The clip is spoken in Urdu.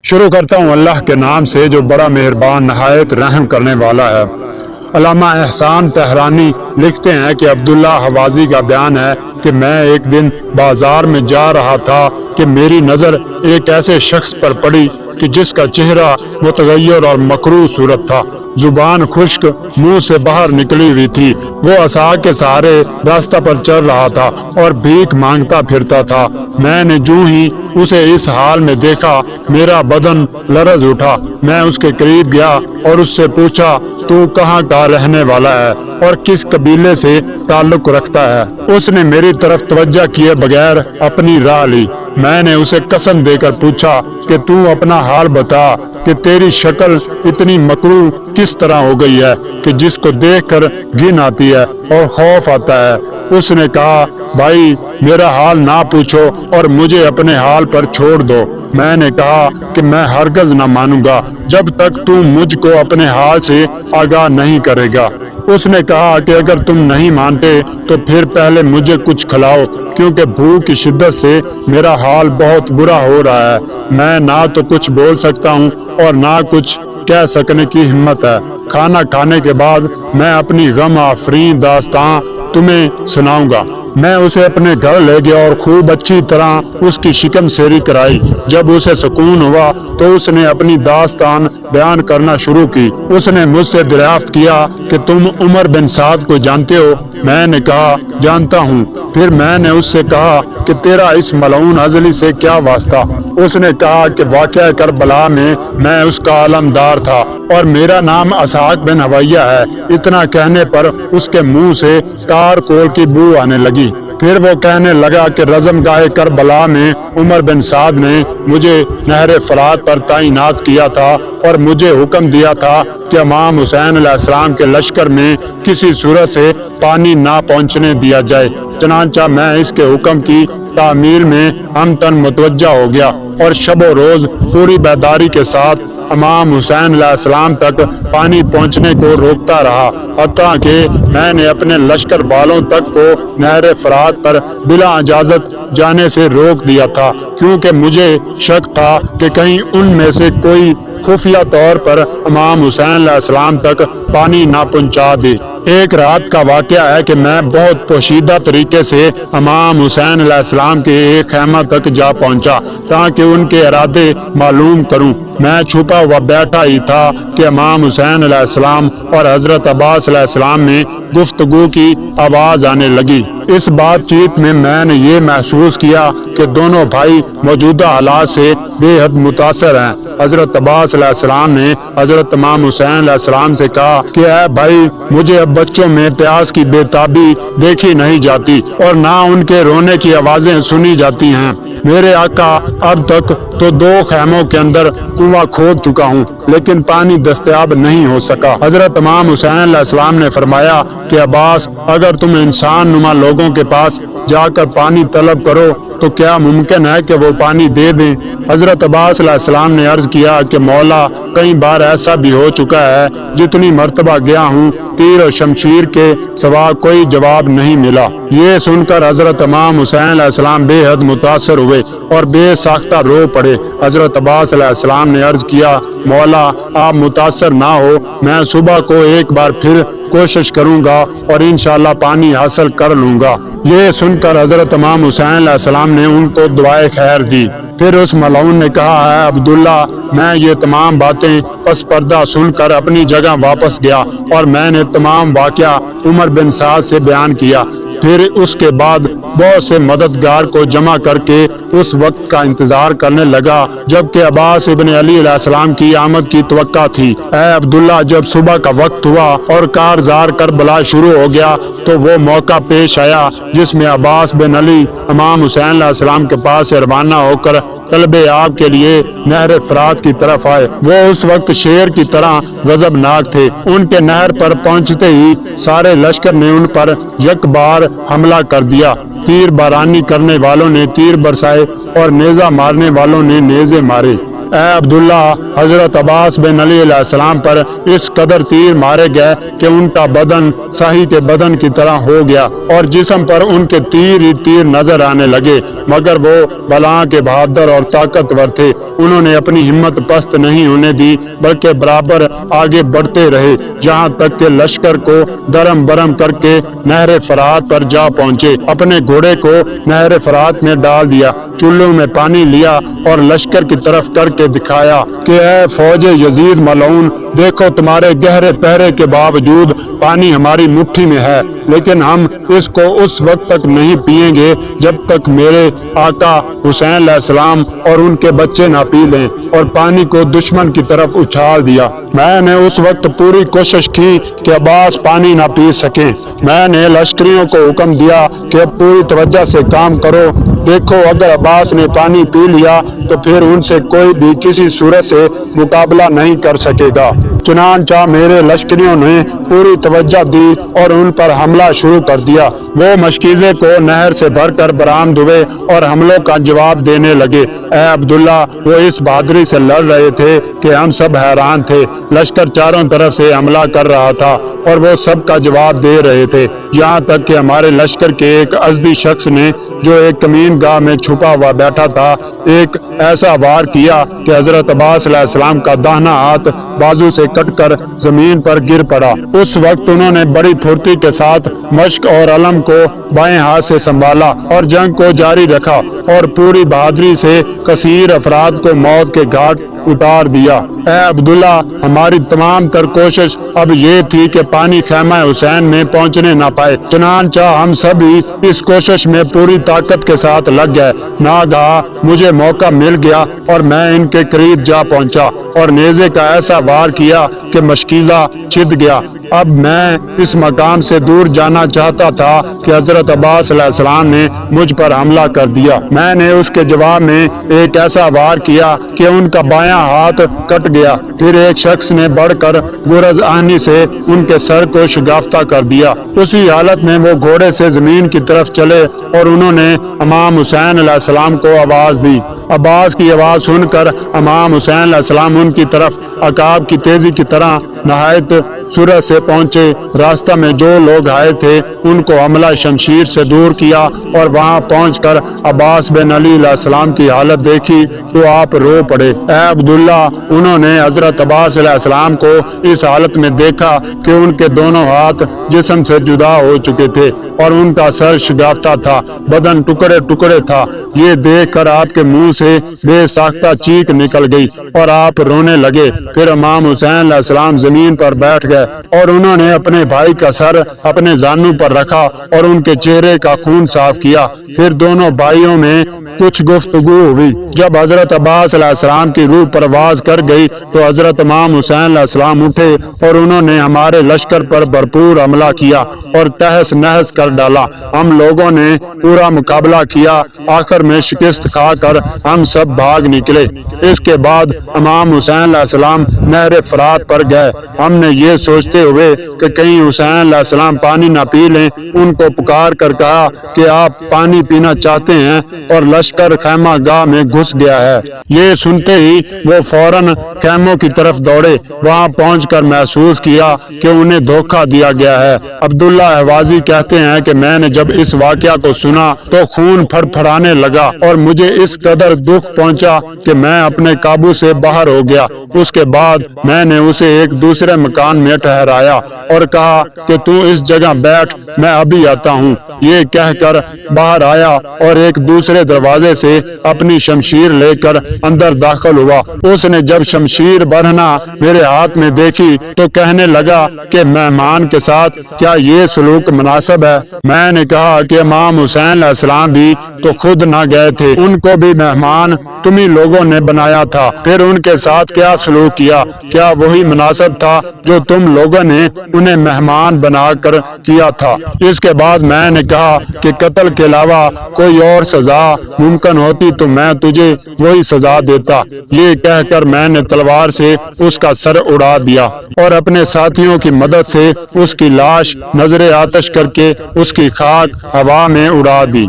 شروع کرتا ہوں اللہ کے نام سے جو بڑا مہربان نہایت رحم کرنے والا ہے۔ علامہ احسان تہرانی لکھتے ہیں کہ عبداللہ حوازی کا بیان ہے کہ میں ایک دن بازار میں جا رہا تھا کہ میری نظر ایک ایسے شخص پر پڑی کہ جس کا چہرہ متغیر اور مکروہ صورت تھا، زبان خشک منہ سے باہر نکلی ہوئی تھی۔ وہ عصا کے سہارے راستہ پر چل رہا تھا اور بھیک مانگتا پھرتا تھا۔ میں نے جو ہی اسے اس حال میں دیکھا میرا بدن لرز اٹھا۔ میں اس کے قریب گیا اور اس سے پوچھا، تو کہاں کا رہنے والا ہے اور کس قبیلے سے تعلق رکھتا ہے؟ اس نے میری طرف توجہ کیے بغیر اپنی راہ لی۔ میں نے اسے قسم دے کر پوچھا کہ تو اپنا حال بتا کہ تیری شکل اتنی مکروہ کس طرح ہو گئی ہے کہ جس کو دیکھ کر گھن آتی ہے اور خوف آتا ہے۔ اس نے کہا، بھائی میرا حال نہ پوچھو اور مجھے اپنے حال پر چھوڑ دو۔ میں نے کہا کہ میں ہرگز نہ مانوں گا جب تک تم مجھ کو اپنے حال سے آگاہ نہیں کرے گا۔ اس نے کہا کہ اگر تم نہیں مانتے تو پھر پہلے مجھے کچھ کھلاؤ، کیونکہ بھوک کی شدت سے میرا حال بہت برا ہو رہا ہے۔ میں نہ تو کچھ بول سکتا ہوں اور نہ کچھ کہہ سکنے کی ہمت ہے۔ کھانا کھانے کے بعد میں اپنی غم آفرین داستان تمہیں سناؤں گا۔ میں اسے اپنے گھر لے گیا اور خوب اچھی طرح اس کی شکم سیری کرائی۔ جب اسے سکون ہوا تو اس نے اپنی داستان بیان کرنا شروع کی۔ اس نے مجھ سے دریافت کیا کہ تم عمر بن سعد کو جانتے ہو؟ میں نے کہا، جانتا ہوں۔ پھر میں نے اس سے کہا کہ تیرا اس ملعون ہزلی سے کیا واسطہ؟ اس نے کہا کہ واقعہ کربلا میں اس کا علمدار تھا اور میرا نام اسحاق بن حویہ ہے۔ اتنا کہنے پر اس کے منہ سے تار کول کی بو آنے لگی۔ پھر وہ کہنے لگا کہ رزم گاہ کربلا میں عمر بن سعد نے مجھے نہر فرات پر تعینات کیا تھا اور مجھے حکم دیا تھا کہ امام حسین علیہ السلام کے لشکر میں کسی صورت سے پانی نہ پہنچنے دیا جائے۔ چنانچہ میں اس کے حکم کی تعمیل میں ہم تن متوجہ ہو گیا اور شب و روز پوری بیداری کے ساتھ امام حسین علیہ السلام تک پانی پہنچنے کو روکتا رہا، حتیٰ کہ میں نے اپنے لشکر والوں تک کو نہر فرات پر بلا اجازت جانے سے روک دیا تھا، کیونکہ مجھے شک تھا کہ کہیں ان میں سے کوئی خفیہ طور پر امام حسین علیہ السلام تک پانی نہ پہنچا دے۔ ایک رات کا واقعہ ہے کہ میں بہت پوشیدہ طریقے سے امام حسین علیہ السلام کے ایک خیمہ تک جا پہنچا تاکہ ان کے ارادے معلوم کروں۔ میں چھپا ہوا بیٹھا ہی تھا کہ امام حسین علیہ السلام اور حضرت عباس علیہ السلام میں گفتگو کی آواز آنے لگی۔ اس بات چیت میں نے یہ محسوس کیا کہ دونوں بھائی موجودہ حالات سے بے حد متاثر ہیں۔ حضرت عباس علیہ السلام نے حضرت امام حسین علیہ السلام سے کہا کہ اے بھائی، مجھے اب بچوں میں پیاس کی بے تابی دیکھی نہیں جاتی اور نہ ان کے رونے کی آوازیں سنی جاتی ہیں۔ میرے آقا اب تک تو 2 خیموں کے اندر کنواں کھود چکا ہوں، لیکن پانی دستیاب نہیں ہو سکا۔ حضرت امام حسین علیہ السلام نے فرمایا کہ عباس، اگر تم انسان نما لوگوں کے پاس جا کر پانی طلب کرو تو کیا ممکن ہے کہ وہ پانی دے دیں؟ حضرت عباس علیہ السلام نے عرض کیا کہ مولا، کئی بار ایسا بھی ہو چکا ہے، جتنی مرتبہ گیا ہوں تیر و شمشیر کے سوا کوئی جواب نہیں ملا۔ یہ سن کر حضرت امام حسین علیہ السلام بے حد متاثر ہوئے اور بے ساختہ رو پڑے۔ حضرت عباس علیہ السلام نے عرض کیا، مولا آپ متاثر نہ ہو، میں صبح کو ایک بار پھر کوشش کروں گا اور انشاءاللہ پانی حاصل کر لوں گا۔ یہ سن کر حضرت امام حسین علیہ السلام نے ان کو دعائے خیر دی۔ پھر اس ملعون نے کہا، ہے عبداللہ، میں یہ تمام باتیں پس پردہ سن کر اپنی جگہ واپس گیا اور میں نے تمام واقعہ عمر بن سعد سے بیان کیا۔ پھر اس کے بعد بہت سے مددگار کو جمع کر کے اس وقت کا انتظار کرنے لگا جبکہ عباس ابن علی علیہ السلام کی آمد کی توقع تھی۔ اے عبداللہ، جب صبح کا وقت ہوا اور کارزار کربلا شروع ہو گیا تو وہ موقع پیش آیا جس میں عباس بن علی امام حسین علیہ السلام کے پاس سے روانہ ہو کر طلب آب کے لیے نہر فرات کی طرف آئے۔ وہ اس وقت شیر کی طرح غضبناک تھے۔ ان کے نہر پر پہنچتے ہی سارے لشکر نے ان پر یک بار حملہ کر دیا۔ تیر بارانی کرنے والوں نے تیر برسائے اور نیزہ مارنے والوں نے نیزے مارے۔ اے عبداللہ، حضرت عباس بن علی علیہ السلام پر اس قدر تیر مارے گئے کہ ان کا بدن صحیح کے بدن کی طرح ہو گیا اور جسم پر ان کے تیر ہی تیر نظر آنے لگے، مگر وہ بلاں کے بہادر اور طاقتور تھے۔ انہوں نے اپنی ہمت پست نہیں ہونے دی بلکہ برابر آگے بڑھتے رہے، جہاں تک کہ لشکر کو درم برم کر کے نہر فرات پر جا پہنچے۔ اپنے گھوڑے کو نہر فرات میں ڈال دیا، چلوں میں پانی لیا اور لشکر کی طرف کر کے دکھایا کہ اے فوج یزید ملعون، دیکھو تمہارے گہرے پہرے کے باوجود پانی ہماری مٹھی میں ہے، لیکن ہم اس کو اس وقت تک نہیں پیئیں گے جب تک میرے آقا حسین علیہ السلام اور ان کے بچے نہ پی لیں، اور پانی کو دشمن کی طرف اچھال دیا۔ میں نے اس وقت پوری کوشش کی کہ عباس پانی نہ پی سکیں۔ میں نے لشکریوں کو حکم دیا کہ اب پوری توجہ سے کام کرو، دیکھو اگر عباس نے پانی پی لیا تو پھر ان سے کوئی بھی کسی صورت سے مقابلہ نہیں کر سکے گا۔ چنانچہ میرے لشکریوں نے پوری توجہ دی اور ان پر حملہ شروع کر دیا۔ وہ مشکیزے کو نہر سے بھر کر برآمد ہوئے اور حملوں کا جواب دینے لگے۔ اے عبداللہ، وہ اس بہادری سے لڑ رہے تھے کہ ہم سب حیران تھے۔ لشکر چاروں طرف سے حملہ کر رہا تھا اور وہ سب کا جواب دے رہے تھے، یہاں تک کہ ہمارے لشکر کے ایک ازدی شخص نے، جو ایک کمین گاہ میں چھپا ہوا بیٹھا تھا، ایک ایسا وار کیا کہ حضرت عباس علیہ السلام کا داہنا ہاتھ بازو سے کٹ کر زمین پر گر پڑا۔ اس وقت انہوں نے بڑی پھرتی کے ساتھ مشق اور علم کو بائیں ہاتھ سے سنبھالا اور جنگ کو جاری رکھا اور پوری بہادری سے کثیر افراد کو موت کے گھاٹ اتار دیا۔ اے عبداللہ، ہماری تمام تر کوشش اب یہ تھی کہ پانی خیمہ حسین میں پہنچنے نہ پائے، چنانچہ ہم سب ہی اس کوشش میں پوری طاقت کے ساتھ لگ گئے۔ ناگہاں مجھے موقع مل گیا اور میں ان کے قریب جا پہنچا اور نیزے کا ایسا وار کیا کہ مشکیزہ چھد گیا۔ اب میں اس مقام سے دور جانا چاہتا تھا کہ حضرت عباس علیہ السلام نے مجھ پر حملہ کر دیا۔ میں نے اس کے جواب میں ایک ایسا وار کیا کہ ان کا بایاں ہاتھ کٹ گیا۔ پھر ایک شخص نے بڑھ کر گرز آہنی سے ان کے سر کو شگافتہ کر دیا۔ اسی حالت میں وہ گھوڑے سے زمین کی طرف چلے اور انہوں نے امام حسین علیہ السلام کو آواز دی۔ عباس کی آواز سن کر امام حسین علیہ السلام ان کی طرف عقاب کی تیزی کی طرح نہایت سرعت سے پہنچے۔ راستہ میں جو لوگ آئے تھے ان کو حملہ شمشیر سے دور کیا اور وہاں پہنچ کر عباس بن علی علیہ السلام کی حالت دیکھی تو آپ رو پڑے۔ اے عبداللہ، انہوں نے حضرت عباس علیہ السلام کو اس حالت میں دیکھا کہ ان کے دونوں ہاتھ جسم سے جدا ہو چکے تھے اور ان کا سر شگافتہ تھا، بدن ٹکڑے ٹکڑے تھا۔ یہ دیکھ کر آپ کے منہ سے بے ساختہ چیخ نکل گئی اور آپ رونے لگے۔ پھر امام حسین علیہ السلام زمین پر بیٹھ گئے اور انہوں نے اپنے بھائی کا سر اپنے زانوں پر رکھا اور ان کے چہرے کا خون صاف کیا۔ پھر دونوں بھائیوں میں کچھ گفتگو ہوئی۔ جب حضرت عباس علیہ السلام کی روح پرواز کر گئی تو حضرت امام حسین علیہ السلام اٹھے اور انہوں نے ہمارے لشکر پر بھرپور حملہ کیا اور تہس نہس کر ڈالا۔ ہم لوگوں نے پورا مقابلہ کیا، آخر میں شکست کھا کر ہم سب بھاگ نکلے۔ اس کے بعد امام حسین علیہ السلام نہر فرات پر گئے۔ ہم نے یہ سوچتے ہوئے کہ کہیں حسین علیہ السلام پانی نہ پی لیں، ان کو پکار کر کہا کہ آپ پانی پینا چاہتے ہیں اور لشکر خیمہ گاہ میں گھس گیا ہے۔ یہ سنتے ہی وہ فوراً خیموں کی طرف دوڑے۔ وہاں پہنچ کر محسوس کیا کہ انہیں دھوکہ دیا گیا ہے۔ عبداللہ حوازی کہتے ہیں کہ میں نے جب اس واقعہ کو سنا تو خون پھڑ پھڑانے لگا اور مجھے اس قدر دکھ پہنچا کہ میں اپنے قابو سے باہر ہو گیا۔ اس کے بعد میں نے اسے ایک دوسرے مکان میں ٹھہرایا اور کہا کہ تو اس جگہ بیٹھ، میں ابھی آتا ہوں۔ یہ کہہ کر باہر آیا اور ایک دوسرے دروازے سے اپنی شمشیر لے کر اندر داخل ہوا۔ اس نے جب شمشیر برہنہ میرے ہاتھ میں دیکھی تو کہنے لگا کہ مہمان کے ساتھ کیا یہ سلوک مناسب ہے؟ میں نے کہا کہ امام حسین علیہ السلام بھی تو خود نہ گئے تھے، ان کو بھی مہمان تمہیں لوگوں نے بنایا تھا، پھر ان کے ساتھ کیا سلوک کیا؟ کیا وہی مناسب تھا جو تم لوگوں نے انہیں مہمان بنا کر کیا تھا؟ اس کے بعد میں نے کہا کہ قتل کے علاوہ کوئی اور سزا ممکن ہوتی تو میں تجھے وہی سزا دیتا۔ یہ کہہ کر میں نے تلوار سے اس کا سر اڑا دیا اور اپنے ساتھیوں کی مدد سے اس کی لاش نظر آتش کر کے اس کی خاک ہوا میں اڑا دی۔